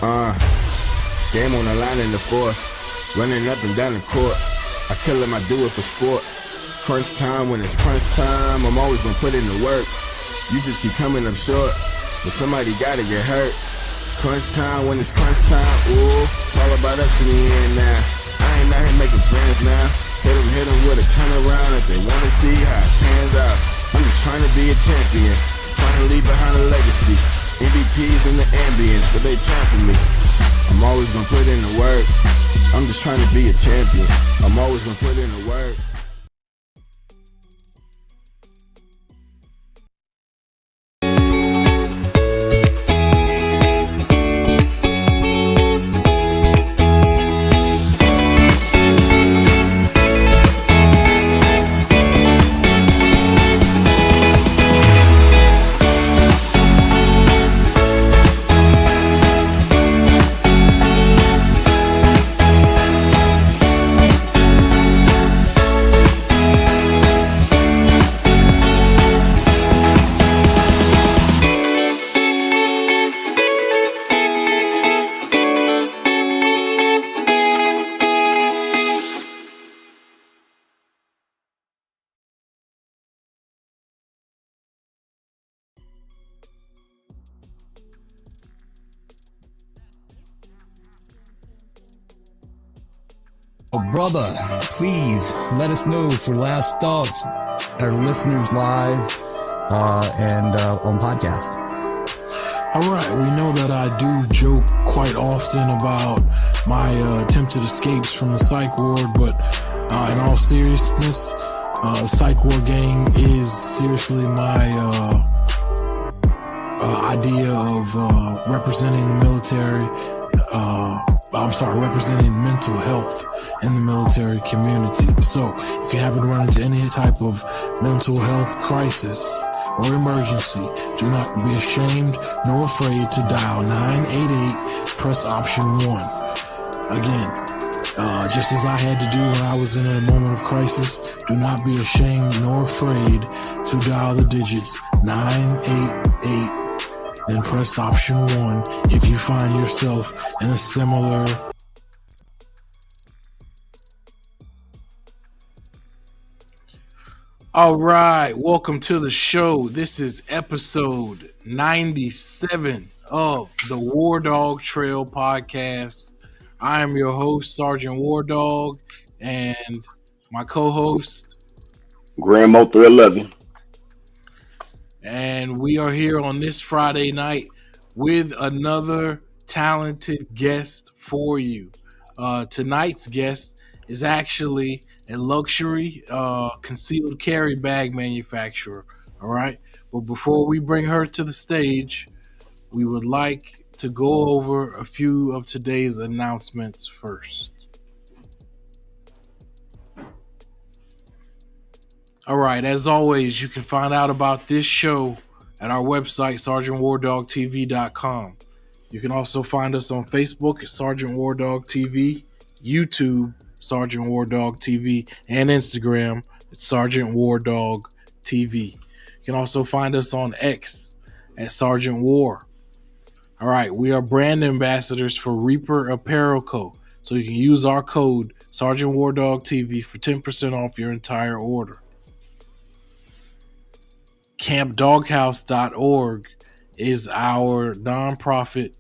Game on the line in the fourth, running up and down the court. I kill him, I do it for sport. Crunch time, when it's crunch time, I'm always gonna put in the work. You just keep coming up short, but somebody gotta get hurt. Crunch time, when it's crunch time, ooh, it's all about us in the end now. I ain't out here making friends now. Hit them with a turnaround if they wanna see how it pans out. I'm just trying to be a champion, trying to leave behind a legacy. MVPs in the ambience, but they champ for me. I'm always gonna put in the work. I'm just trying to be a champion. I'm always gonna put in the work. Oh, brother, please let us know for last thoughts, our listeners live and on podcast. All right, we know that I do joke quite often about my attempted escapes from the psych ward, but in all seriousness, the psych ward gang is seriously my idea of representing the military. Representing mental health in the military community. So if you happen to run into any type of mental health crisis or emergency, do not be ashamed nor afraid to dial 988, press option 1. Again, just as I had to do when I was in a moment of crisis, do not be ashamed nor afraid to dial the digits 988 and press option 1 if you find yourself in a similar All right, welcome to the show. This is episode 97 of the WarDawg Trail podcast. I am your host, Sergeant WarDawg, and my co-host, Grandmo 311. And we are here on this Friday night with another talented guest for you. Tonight's guest is actually a luxury concealed carry bag manufacturer. All right. But before we bring her to the stage, we would like to go over a few of today's announcements first. All right. As always, you can find out about this show at our website, sergeantwardawgtv.com. You can also find us on Facebook at Sergeant WarDawg TV, YouTube, Sergeant WarDawg TV, and Instagram at Sergeant WarDawg TV. You can also find us on X at Sergeant War. All right, we are brand ambassadors for Reaper Apparel Co. So you can use our code Sergeant WarDawg TV for 10% off your entire order. CampDoghouse.org is our nonprofit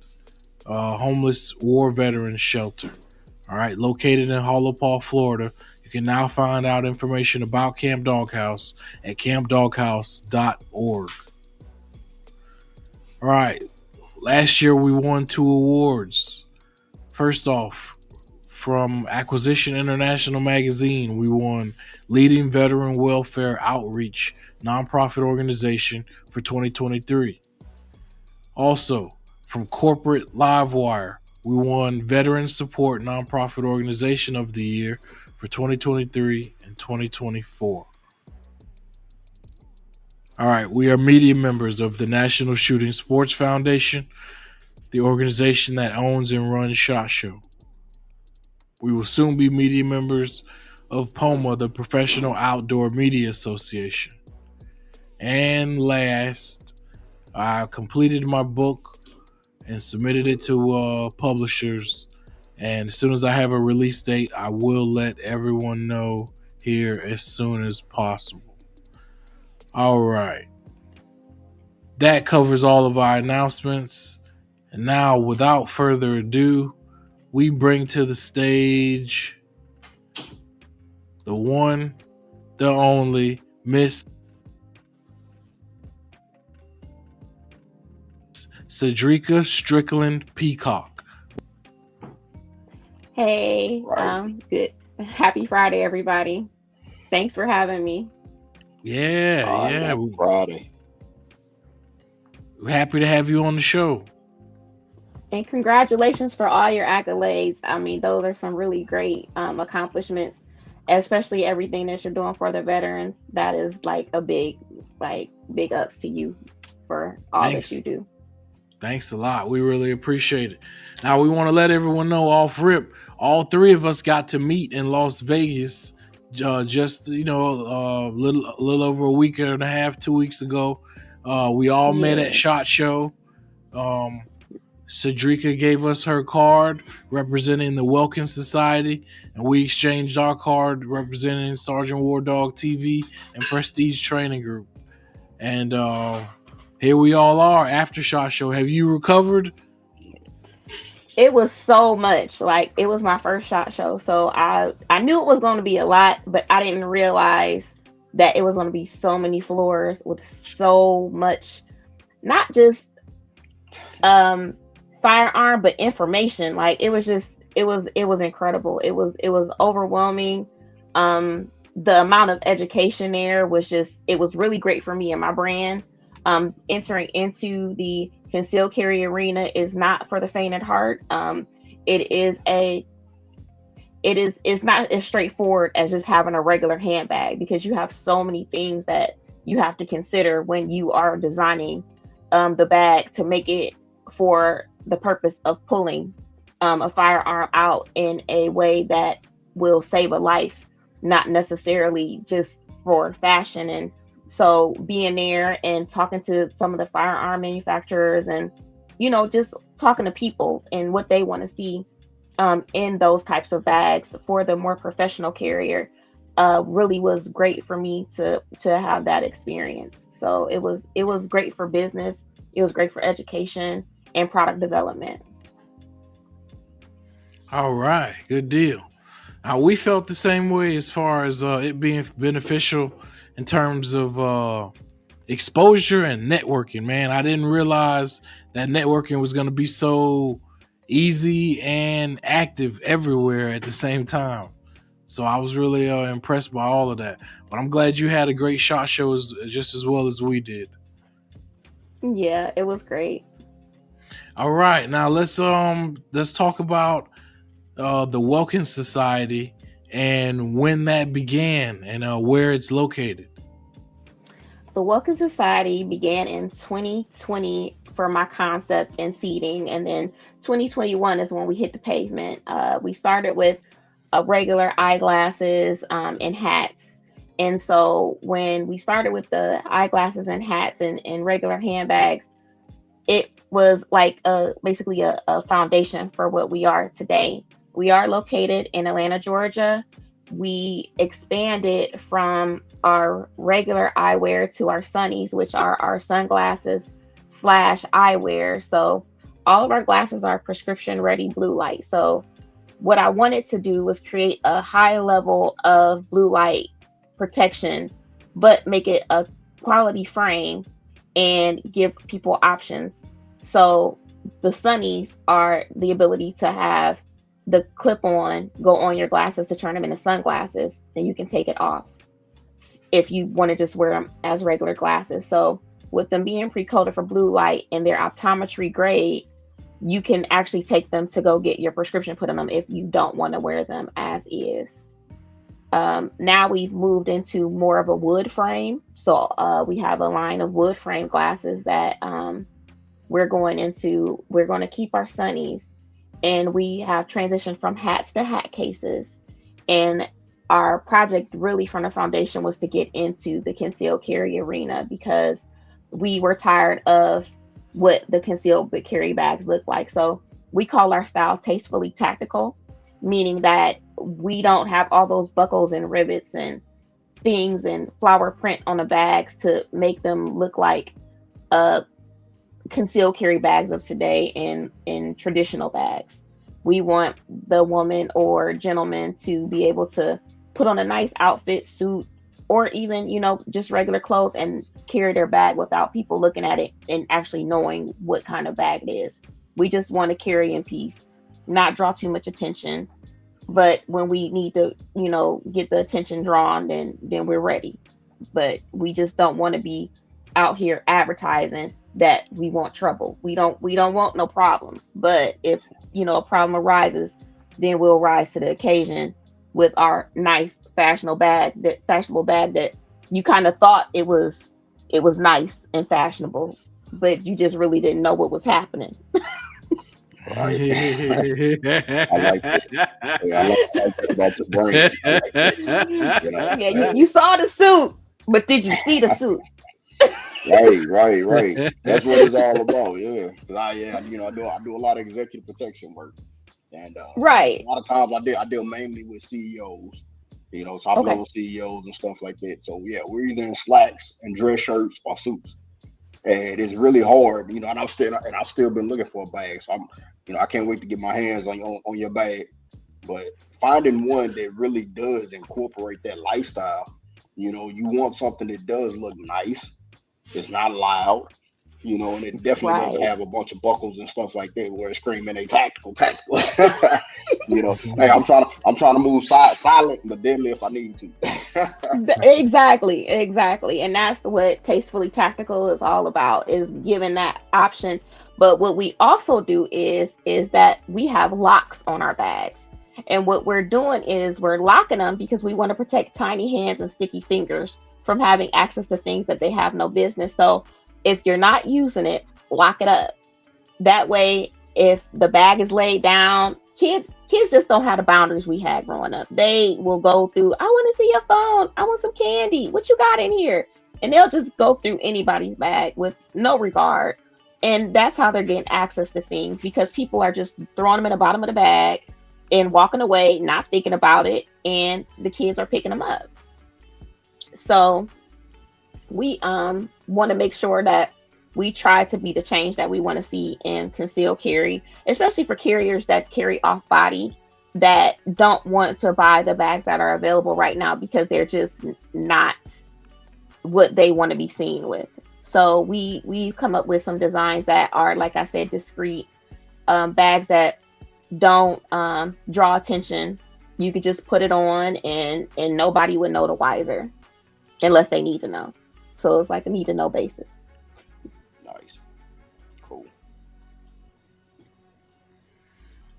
homeless war veteran shelter. All right, located in Hollow Paw, Florida. You can now find out information about Camp Doghouse at campdoghouse.org. All right, last year we won 2 awards. First off, from Acquisition International Magazine, we won Leading Veteran Welfare Outreach Nonprofit Organization for 2023. Also, from Corporate Livewire, we won Veteran Support Nonprofit Organization of the Year for 2023 and 2024. All right, we are media members of the National Shooting Sports Foundation, the organization that owns and runs SHOT Show. We will soon be media members of POMA, the Professional Outdoor Media Association. And last, I completed my book and submitted it to publishers. And as soon as I have a release date, I will let everyone know here as soon as possible. All right. That covers all of our announcements. And now, without further ado, we bring to the stage the one, the only Miss Cedreca Strickland-Peacock. Hey, good. Happy Friday, everybody. Thanks for having me. Yeah. Friday. We're happy to have you on the show. And congratulations for all your accolades. I mean, those are some really great accomplishments, especially everything that you're doing for the veterans. That is like a big ups to you for all that you do. Thanks a lot. We really appreciate it. Now, we want to let everyone know off rip, all three of us got to meet in Las Vegas just, a little over a week and a half, 2 weeks ago. We all met at SHOT Show. Cedreca gave us her card representing the Welkin Society, and we exchanged our card representing Sergeant WarDawg TV and Prestige Training Group. And here we all are after SHOT Show. Have you recovered? It was so much. Like, it was my first SHOT Show, so I knew it was going to be a lot, but I didn't realize that it was going to be so many floors with so much, not just firearm, but information. Like, it was incredible. It was overwhelming. The amount of education there was it was really great for me and my brand. Entering into the concealed carry arena is not for the faint at heart. It's not as straightforward as just having a regular handbag, because you have so many things that you have to consider when you are designing the bag to make it for the purpose of pulling a firearm out in a way that will save a life, not necessarily just for fashion. And so being there and talking to some of the firearm manufacturers and, just talking to people and what they want to see in those types of bags for the more professional carrier really was great for me to have that experience. So it was great for business. It was great for education and product development. All right, good deal. We felt the same way as far as it being beneficial in terms of exposure and networking, man. I didn't realize that networking was going to be so easy and active everywhere at the same time. So I was really impressed by all of that. But I'm glad you had a great SHOT Show just as well as we did. Yeah, it was great. All right, now let's talk about the Welkin Society and when that began and where it's located. The Welkin Society began in 2020 for my concept and seeding, and then 2021 is when we hit the pavement. We started with regular eyeglasses and hats. And so when we started with the eyeglasses and hats and regular handbags, it was like basically a foundation for what we are today. We are located in Atlanta, Georgia. We expanded from our regular eyewear to our sunnies, which are our sunglasses / eyewear. So all of our glasses are prescription ready blue light. So what I wanted to do was create a high level of blue light protection, but make it a quality frame and give people options. So the sunnies are the ability to have the clip-on go on your glasses to turn them into sunglasses, and you can take it off if you want to just wear them as regular glasses. So with them being pre-coated for blue light and their optometry grade, you can actually take them to go get your prescription put on them if you don't want to wear them as is. Now we've moved into more of a wood frame. So we have a line of wood frame glasses that we're going to keep our sunnies, and we have transitioned from hats to hat cases. And our project really from the foundation was to get into the concealed carry arena, because we were tired of what the concealed but carry bags look like. So we call our style tastefully tactical, meaning that we don't have all those buckles and rivets and things and flower print on the bags to make them look like concealed carry bags of today in traditional bags. We want the woman or gentleman to be able to put on a nice outfit, suit, or even, just regular clothes and carry their bag without people looking at it and actually knowing what kind of bag it is. We just want to carry in peace, not draw too much attention. But when we need to, get the attention drawn, then we're ready. But we just don't want to be out here advertising that we want trouble. We don't want no problems. But if, a problem arises, then we'll rise to the occasion with our nice fashionable bag that you kind of thought it was nice and fashionable, but you just really didn't know what was happening. I like that. Yeah, I like that about your brain. I like that. Yeah, you saw the suit, but did you see the suit? Right. That's what it's all about. Yeah, because I do a lot of executive protection work, and right. A lot of times I deal mainly with CEOs, top level CEOs and stuff like that. So yeah, we're either in slacks and dress shirts or suits, and it's really hard, and I've still been looking for a bag. So I can't wait to get my hands on your bag. But finding one that really does incorporate that lifestyle, you want something that does look nice. It's not loud, and it definitely doesn't have a bunch of buckles and stuff like that where it's screaming a tactical. Hey, I'm trying to move silent but deadly if I need to. Exactly. And that's what tastefully tactical is all about, is giving that option. But what we also do is that we have locks on our bags. And what we're doing is we're locking them because we want to protect tiny hands and sticky fingers from having access to things that they have no business. So if you're not using it, lock it up. That way, if the bag is laid down, kids just don't have the boundaries we had growing up. They will go through, I want to see your phone. I want some candy. What you got in here? And they'll just go through anybody's bag with no regard. And that's how they're getting access to things, because people are just throwing them in the bottom of the bag and walking away, not thinking about it. And the kids are picking them up. So we want to make sure that we try to be the change that we want to see in concealed carry, especially for carriers that carry off body, that don't want to buy the bags that are available right now because they're just not what they want to be seen with. So we've come up with some designs that are, like I said, discreet bags that don't draw attention. You could just put it on and nobody would know the wiser unless they need to know. So it's like a need to know basis. Nice. Cool.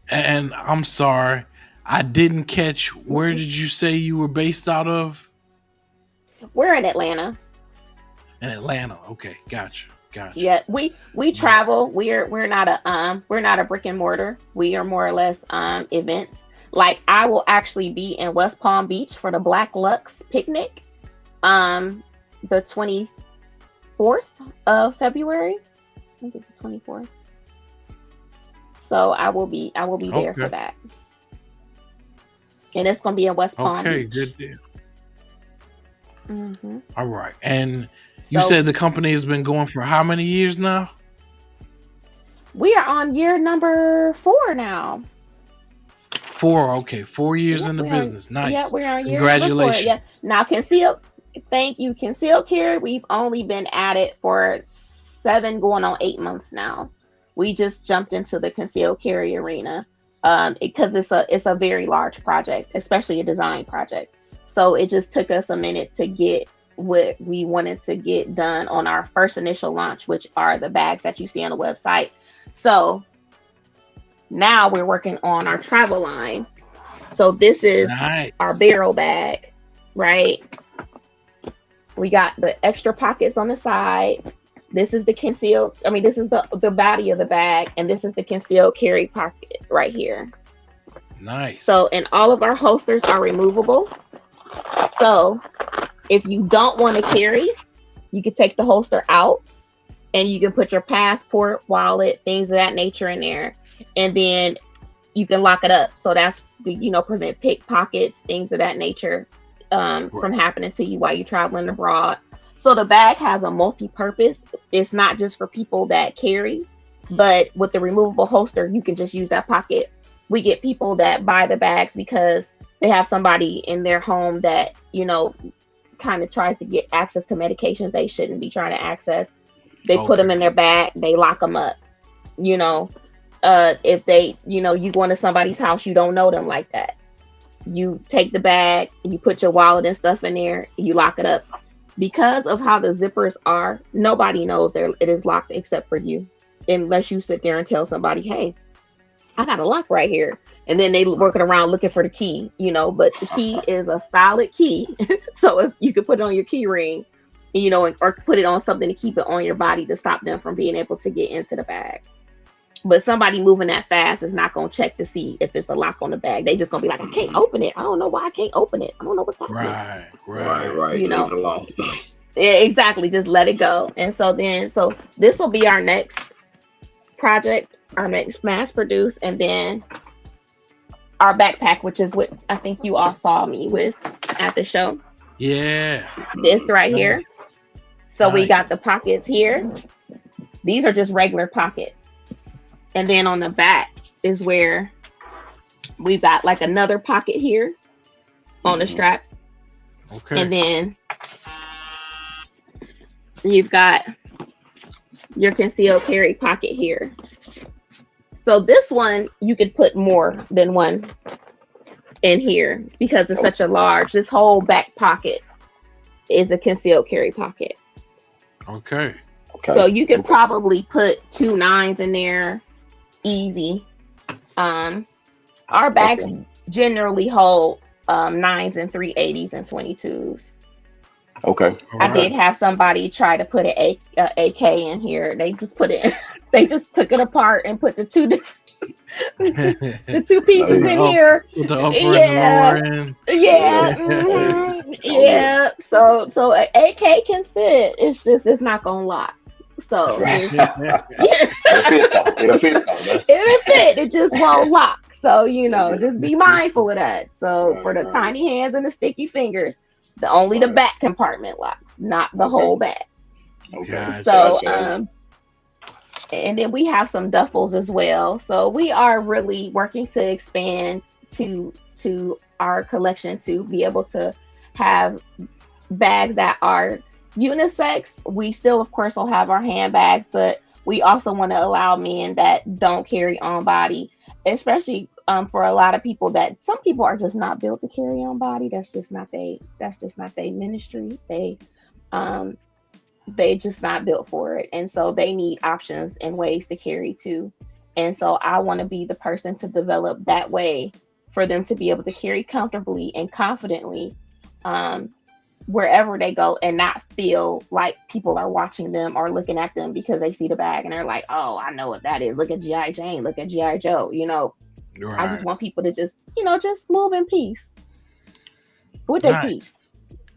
And I'm sorry, I didn't catch, where did you say you were based out of? We're in Atlanta. In Atlanta. Okay, gotcha. Yeah, we travel. We're not a brick and mortar. We are more or less events. Like, I will actually be in West Palm Beach for the Black Lux picnic, the 24th of February. I think it's the 24th. So I will be there for that, and it's gonna be in West Palm Beach. Good deal. Mm-hmm. All right, and you said the company has been going for how many years now? We are on year number 4 now. 4, okay. 4 years in the business. Nice. Yeah, we're on year Congratulations. Number 4. Yeah. Now, concealed carry, we've only been at it for 7 going on 8 months now. We just jumped into the concealed carry arena because it's a very large project, especially a design project. So it just took us a minute to get what we wanted to get done on our first initial launch, which are the bags that you see on the website. So now we're working on our travel line. So this is our barrel bag, right? We got the extra pockets on the side. This is the this is the body of the bag, and this is the concealed carry pocket right here. Nice. So, and all of our holsters are removable. So if you don't want to carry, you can take the holster out and you can put your passport, wallet, things of that nature in there, and then you can lock it up. So that's prevent pickpockets, things of that nature from happening to you while you're traveling abroad. So the bag has a multi-purpose. It's not just for people that carry, but with the removable holster, you can just use that pocket. We get people that buy the bags because they have somebody in their home that, kind of tries to get access to medications they shouldn't be trying to access. They put them in their bag, they lock them up. If they, you go into somebody's house, you don't know them like that. You take the bag, you put your wallet and stuff in there, you lock it up. Because of how the zippers are, nobody knows it is locked except for you, unless you sit there and tell somebody, hey, I got a lock right here. And then they working around looking for the key, but the key is a solid key. So you can put it on your key ring, or put it on something to keep it on your body to stop them from being able to get into the bag. But somebody moving that fast is not going to check to see if it's a lock on the bag. They just going to be like, I can't open it. I don't know why I can't open it. I don't know what's happening. Right. Leave it alone. Yeah, exactly. Just let it go. And so this will be our next project, our next mass produce, and then our backpack, which is what I think you all saw me with at the show. Yeah. This right here. So we got the pockets here. These are just regular pockets. And then on the back is where we've got like another pocket here on the strap. Okay. And then you've got your concealed carry pocket here. So this one, you could put more than one in here because it's such a large, this whole back pocket is a concealed carry pocket. Okay. So you could probably put 2 9s in there. Easy. Our bags generally hold 9s and 380s and 22s. Okay. I did have somebody try to put an AK in here. They just put it. They just took it apart and put the two pieces in here. With the upper and the lower end. Yeah. Mm-hmm. Yeah. So an AK can fit. It's not gonna lock. So it'll fit. It just won't lock. So just be mindful of that. So for the tiny hands and the sticky fingers, only the back compartment locks, not the whole bag. Okay. So and then we have some duffels as well. So we are really working to expand to our collection to be able to have bags that are unisex. We still, of course, will have our handbags, but we also want to allow men that don't carry on body, especially for a lot of people that some people are just not built to carry on body. That's just not their ministry. They just not built for it. And so they need options and ways to carry too. And so I want to be the person to develop that way for them to be able to carry comfortably and confidently wherever they go and not feel like people are watching them or looking at them because they see the bag and they're like, oh, I know what that is. Look at G.I. Jane, look at G.I. Joe, Right. I just want people to just move in peace with their peace.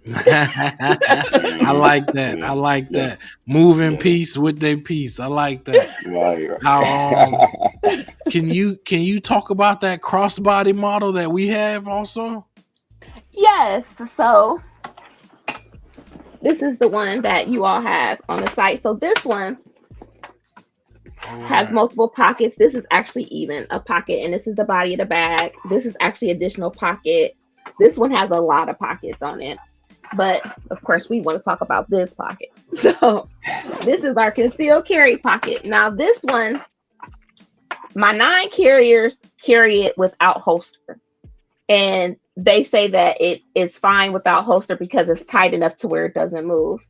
I like that. Move in peace with their peace. I like that. Now, can you talk about that crossbody model that we have also? Yes. So this is the one that you all have on the site. So this one has multiple pockets. This is actually even a pocket, and this is the body of the bag. This is actually additional pocket. This one has a lot of pockets on it. But of course, we want to talk about this pocket. So this is our concealed carry pocket. Now this one, my 9 carriers carry it without holster. And they say that it is fine without holster because it's tight enough to where it doesn't move.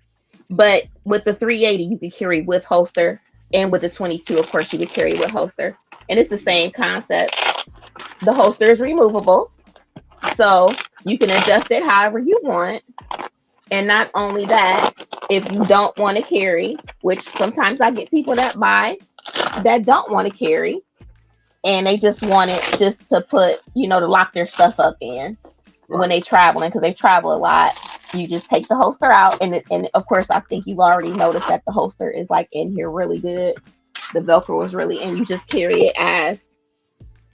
But with the 380, you can carry with holster. And with the 22, of course, you could carry with holster. And it's the same concept. The holster is removable. So you can adjust it however you want. And not only that, if you don't want to carry, which sometimes I get people that don't want to carry, and they just want it just to put, to lock their stuff up in when they traveling, because they travel a lot. you just take the holster out, and of course, I think you've already noticed that the holster is like in here really good. The Velcro is really, and you just carry it as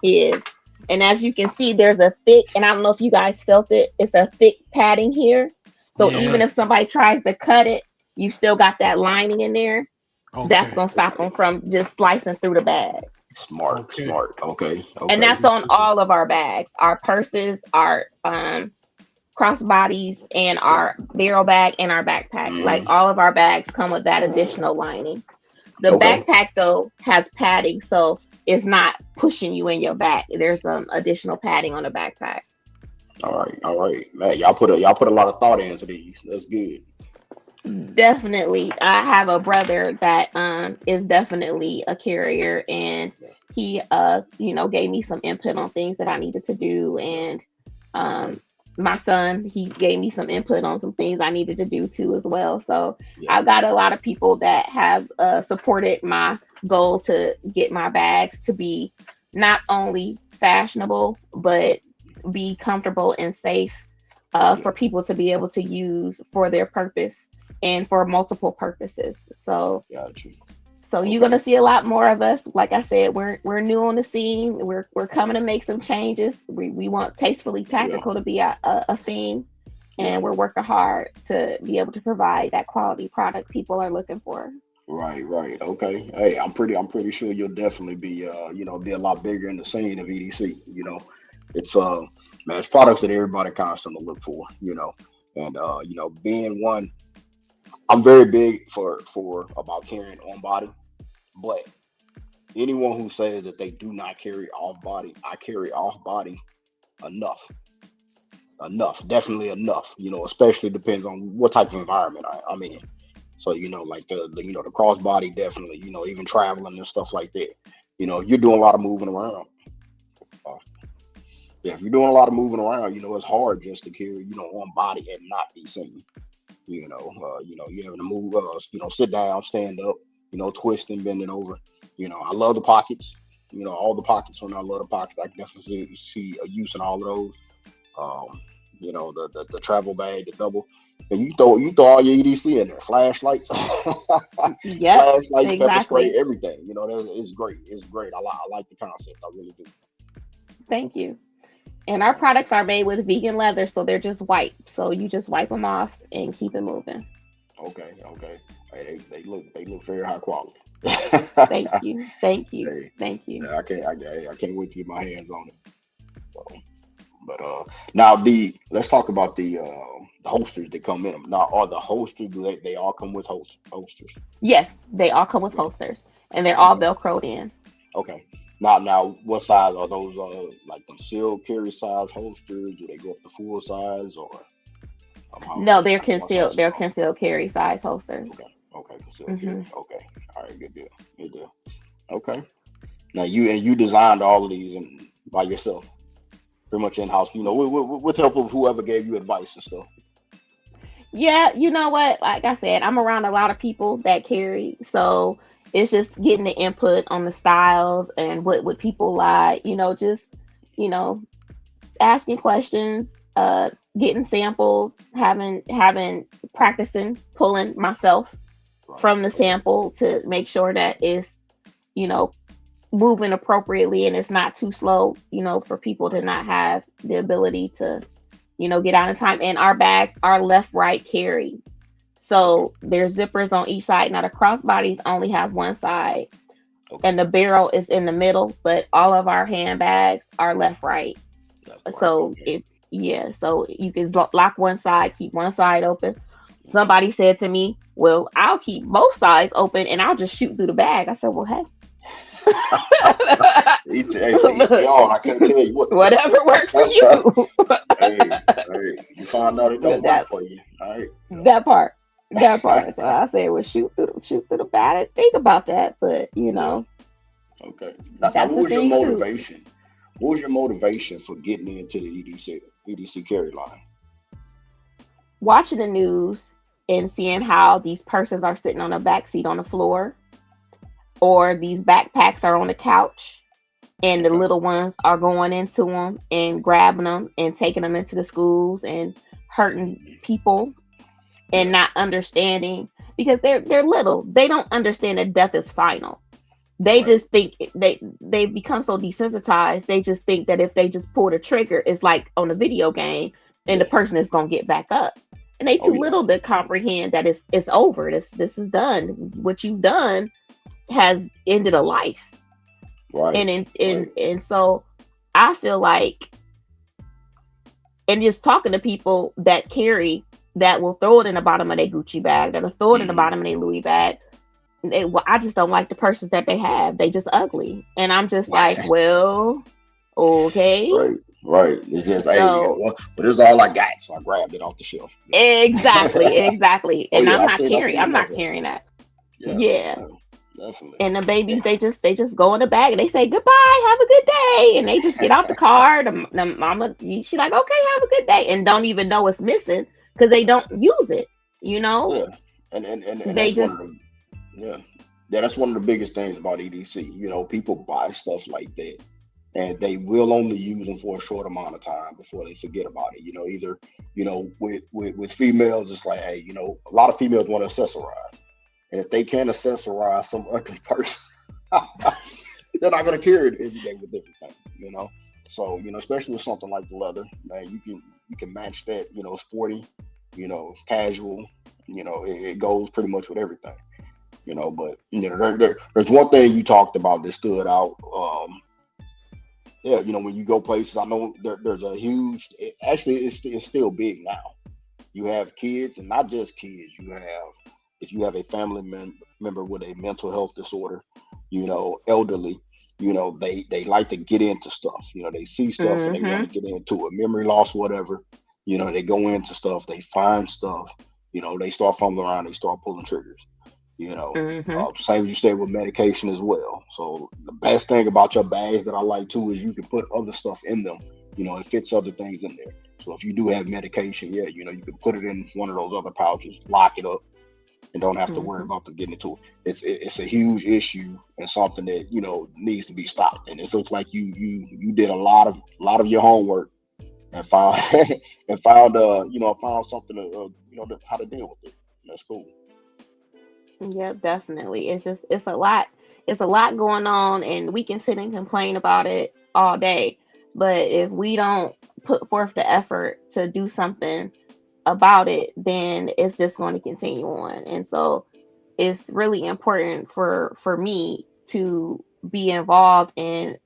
is. And as you can see, there's a thick, and I don't know if you guys felt it, it's a thick padding here. So even if somebody tries to cut it, you still got that lining in there. Okay. That's gonna stop them from just slicing through the bag. Smart. Okay. And that's on all of our bags, our purses, our crossbodies, and our barrel bag and our backpack. Like all of our bags come with that additional lining. The backpack though has padding, so it's not pushing you in your back. There's some additional padding on the backpack. All right. Man, y'all put a lot of thought into these. That's good. Definitely. I have a brother that is definitely a carrier, and he gave me some input on things that I needed to do, and my son, he gave me some input on some things I needed to do too as well. So I've got a lot of people that have supported my goal to get my bags to be not only fashionable but be comfortable and safe for people to be able to use for their purpose and for multiple purposes. So you're gonna see a lot more of us. Like I said, we're new on the scene. We're coming to make some changes. We want Tastefully Tactical to be a theme, and we're working hard to be able to provide that quality product people are looking for. Right. Okay. Hey, I'm pretty sure you'll definitely be be a lot bigger in the scene of EDC. It's it's products that everybody constantly look for, and being one, I'm very big for about carrying on body, but anyone who says that they do not carry off body, I carry off body enough, definitely enough, especially depends on what type of environment I'm in. So, like the crossbody, definitely, even traveling and stuff like that, you're doing a lot of moving around. If you're doing a lot of moving around, it's hard just to carry, on body and not be seen. You're having to move, sit down, stand up, twisting, bending over. I love the pockets, all the pockets. When I love the pockets, I definitely see a use in all of those. The travel bag, the double. And you throw all your EDC in there, flashlights, flashlights, exactly. pepper spray, everything. It's great. It's great. I like the concept. I really do. Thank you. And our products are made with vegan leather, so they're just wiped. So you just wipe them off and keep it moving. Okay. Hey, they look very high quality. Thank you. Yeah, I can't wait to get my hands on it. So, but now let's talk about the holsters that come in them. Now, are the holsters, they all come with holsters? Yes, they all come with holsters, and they're all Velcroed in. Okay. Now, what size are those? Like concealed carry size holsters? Do they go up to full size, or? No, they're concealed carry size holsters. Okay, concealed carry. Okay, all right, good deal. Okay. Now you designed all of these by yourself, pretty much in house. With help of whoever gave you advice and stuff. Yeah, you know what? Like I said, I'm around a lot of people that carry, so. It's just getting the input on the styles and what people like, asking questions, getting samples, having practicing, pulling myself from the sample to make sure that it's, moving appropriately and it's not too slow, for people to not have the ability to, get out in time. And our bags are left-right carry. So there's zippers on each side. Now the crossbodies only have one side, and the barrel is in the middle. But all of our handbags are left-right. So so you can lock one side, keep one side open. Somebody said to me, "Well, I'll keep both sides open and I'll just shoot through the bag." I said, "Well, hey." Each y'all, I can't tell you whatever works for you. hey, you find out it don't work for you. All right. That part. So I said, well, shoot through the bat. I didn't think about that, but Okay. Now, what was your motivation? Too. What was your motivation for getting into the EDC carry line? Watching the news and seeing how these purses are sitting on the back seat on the floor, or these backpacks are on the couch, and the little ones are going into them and grabbing them and taking them into the schools and hurting people and not understanding, because they're little. They don't understand that death is final. They just think they become so desensitized. They just think that if they just pull the trigger, it's like on a video game, and the person is gonna get back up. And they too little to comprehend that it's over. This is done. What you've done has ended a life. Right. And so I feel like, and just talking to people that carry, that will throw it in the bottom of their Gucci bag, that'll throw it in the bottom of their Louis bag. I just don't like the purses that they have. They just ugly. And I'm just like, well, okay. Right. It's just, but it's all I got, so I grabbed it off the shelf. Exactly. And I'm not carrying that. Yeah. Definitely. And the babies, they just go in the bag and they say goodbye, have a good day, and they just get out the car. The mama, she's like, okay, have a good day, and don't even know it's missing because they don't use it. Yeah. And they just that's one of the biggest things about EDC. People buy stuff like that, and they will only use them for a short amount of time before they forget about it. Either with females, it's like, hey, a lot of females want to accessorize. And if they can't accessorize some ugly person, they're not going to carry it every day with everything, So, especially with something like the leather, man, you can match that, sporty, casual, it goes pretty much with everything, but, there's one thing you talked about that stood out. When you go places, I know there's a huge, it's still big now. You have kids, and not just kids, if you have a family member with a mental health disorder, elderly, they like to get into stuff. They see stuff and they want to get into it. Memory loss, whatever. They go into stuff, they find stuff. They start fumbling around, they start pulling triggers. Same as you said with medication as well. So the best thing about your bags that I like too is you can put other stuff in them. It fits other things in there. So if you do have medication, you can put it in one of those other pouches, lock it up, and don't have to worry about them getting into it. It's a huge issue and something that needs to be stopped. And it looks like you did a lot of your homework and found found something to how to deal with it. That's cool. Yeah, definitely. It's a lot going on, and we can sit and complain about it all day. But if we don't put forth the effort to do something about it, then it's just going to continue on. And so it's really important for me to be involved in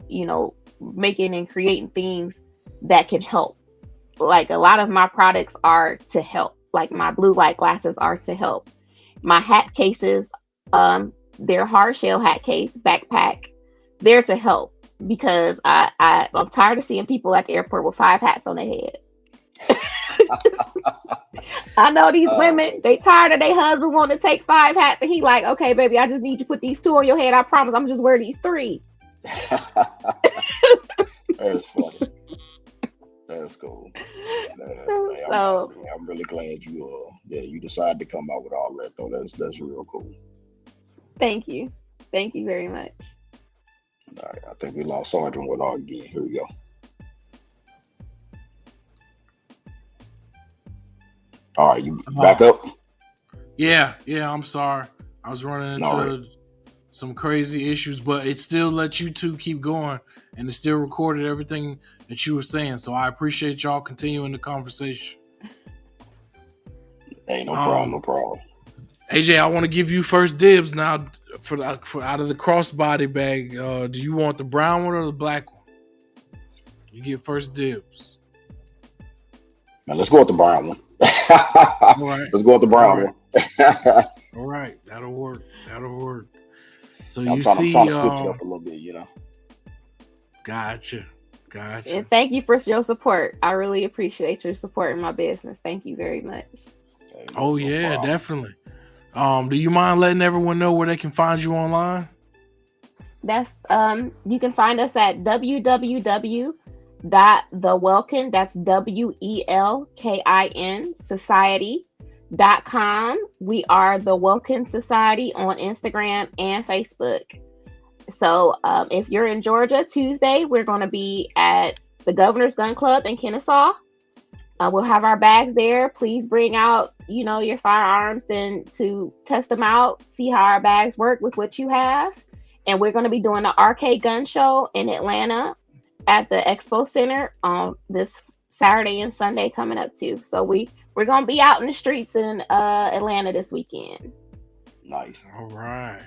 making and creating things that can help. Like, a lot of my products are to help. Like, my blue light glasses are to help. My hat cases, they're hard shell hat case backpack, they're to help, because I'm tired of seeing people at the airport with 5 hats on their head. I know these women, they tired of their husband wanting to take 5 hats, and he like, okay, baby, I just need you to put these 2 on your head. I promise I'm just wear these 3. That's funny. That's cool. I'm really glad you decided to come out with all that though. That's real cool. Thank you very much. All right, I think we lost Sergeant WarDawg again. Here we go. All right, you back up? Yeah, I'm sorry. I was running into some crazy issues, but it still let you two keep going, and it still recorded everything that you were saying. So I appreciate y'all continuing the conversation. Hey, no problem. AJ, I want to give you first dibs now for out of the crossbody bag. Do you want the brown one or the black one? You get first dibs. Now let's go with the brown one. All right. Let's go with the brown one. All right, that'll work. So I'm you trying see, to switch it up a little bit, Gotcha. And thank you for your support. I really appreciate your support in my business. Thank you very much. Oh yeah, definitely. Do you mind letting everyone know where they can find you online? That's you can find us at www.thewelkin, that's WELKIN society.com. We are the Welkin Society on Instagram and Facebook. So if you're in Georgia, Tuesday we're going to be at the Governor's Gun Club in Kennesaw. We'll have our bags there. Please bring out, your firearms then to test them out, see how our bags work with what you have. And we're going to be doing the arcade gun show in Atlanta at the Expo Center on this Saturday and Sunday coming up too. So we're going to be out in the streets in Atlanta this weekend. Nice. All right.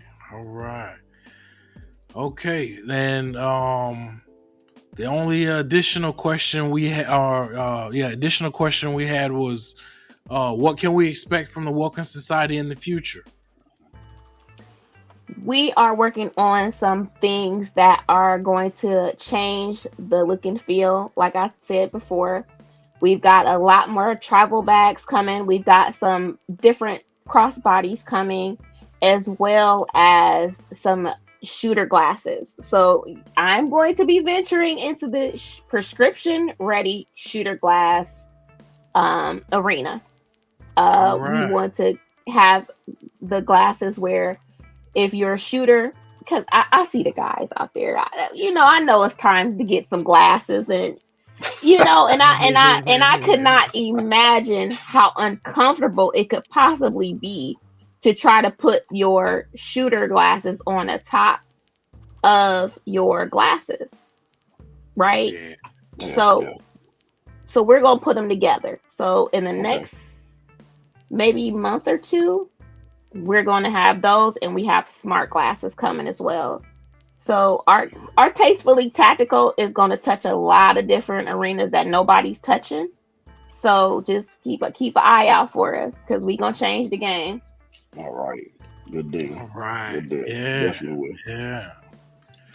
Okay, then the only additional question we had, was, what can we expect from the Welkin Society in the future? We are working on some things that are going to change the look and feel. Like I said before, we've got a lot more travel bags coming. We've got some different crossbodies coming, as well as some shooter glasses. So I'm going to be venturing into the prescription ready shooter glass arena. We want to have the glasses where if you're a shooter, because I see the guys out there, I know it's time to get some glasses, and I could not imagine how uncomfortable it could possibly be to try to put your shooter glasses on the top of your glasses, right? So we're gonna put them together. So in the next maybe month or two, we're going to have those, and we have smart glasses coming as well. So our Tastefully Tactical is going to touch a lot of different arenas that nobody's touching. So just keep an eye out for us, because we're going to change the game. All right. Good deal. All right. Good deal. Yeah. Definitely will. Yeah.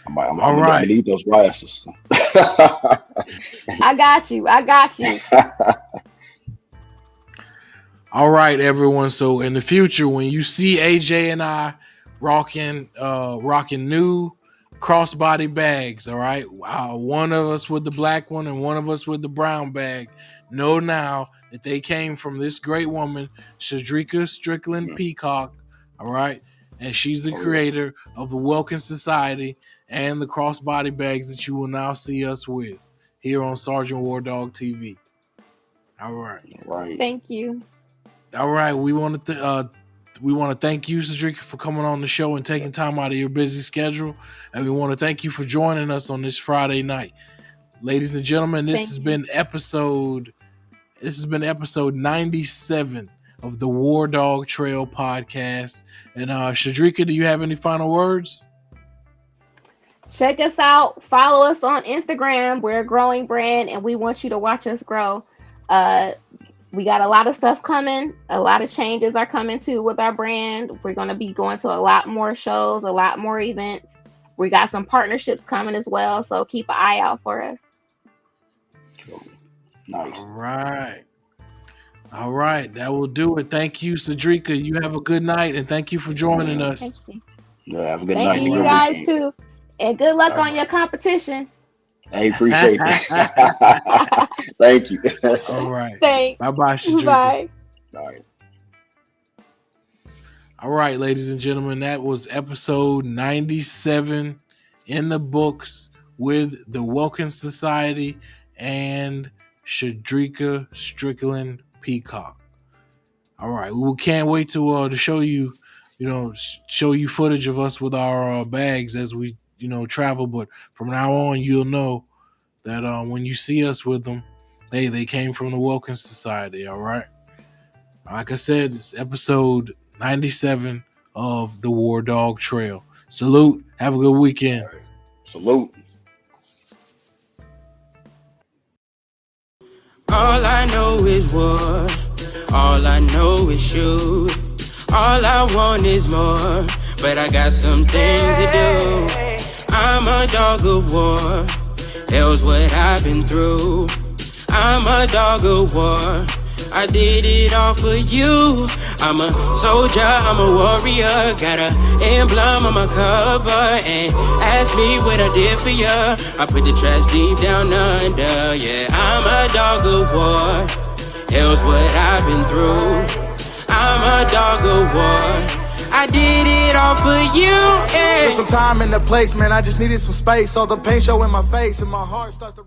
I'm gonna need those glasses. I got you. All right, everyone. So in the future, when you see AJ and I rocking new crossbody bags, all right, one of us with the black one and one of us with the brown bag, know now that they came from this great woman, Cedreca Strickland-Peacock, all right, and she's the creator of the Welkin Society and the crossbody bags that you will now see us with here on Sergeant WarDawg TV. All right. Thank you. All right, we want to thank you, Cedreca, for coming on the show and taking time out of your busy schedule, and we want to thank you for joining us on this Friday night, ladies and gentlemen. This has been episode 97 of the WarDawg Trail podcast. And Cedreca, do you have any final words? Check us out. Follow us on Instagram. We're a growing brand, and we want you to watch us grow. We got a lot of stuff coming. A lot of changes are coming too with our brand. We're going to be going to a lot more shows, a lot more events. We got some partnerships coming as well, so keep an eye out for us. Nice. All right. That will do it. Thank you, Cedreca. You have a good night, and thank you for joining us. Yeah, have a good night. Thank you guys too. And good luck on your competition. I appreciate it. Thank you. All right. Thanks. Bye-bye, Cedreca. Bye. All right. All right, ladies and gentlemen, that was episode 97 in the books with the Welkin Society and Cedreca Strickland-Peacock. All right, we can't wait to show you, footage of us with our bags as we, travel. But from now on, you'll know that when you see us with them, they came from the Welkin Society. All right. Like I said, it's episode 97 of the WarDawg Trail. Salute. Have a good weekend. Right. Salute. All I know is war. All I know is shoot. All I want is more, but I got some things to do. I'm a dog of war. Hell's what I've been through. I'm a dog of war. I did it all for you. I'm a soldier, I'm a warrior. Got an emblem on my cover. And ask me what I did for ya. I put the trash deep down under. Yeah, I'm a dog of war. Hell's what I've been through. I'm a dog of war. I did it all for you, yeah. Some time in the place, man, I just needed some space. All the pain show in my face and my heart starts to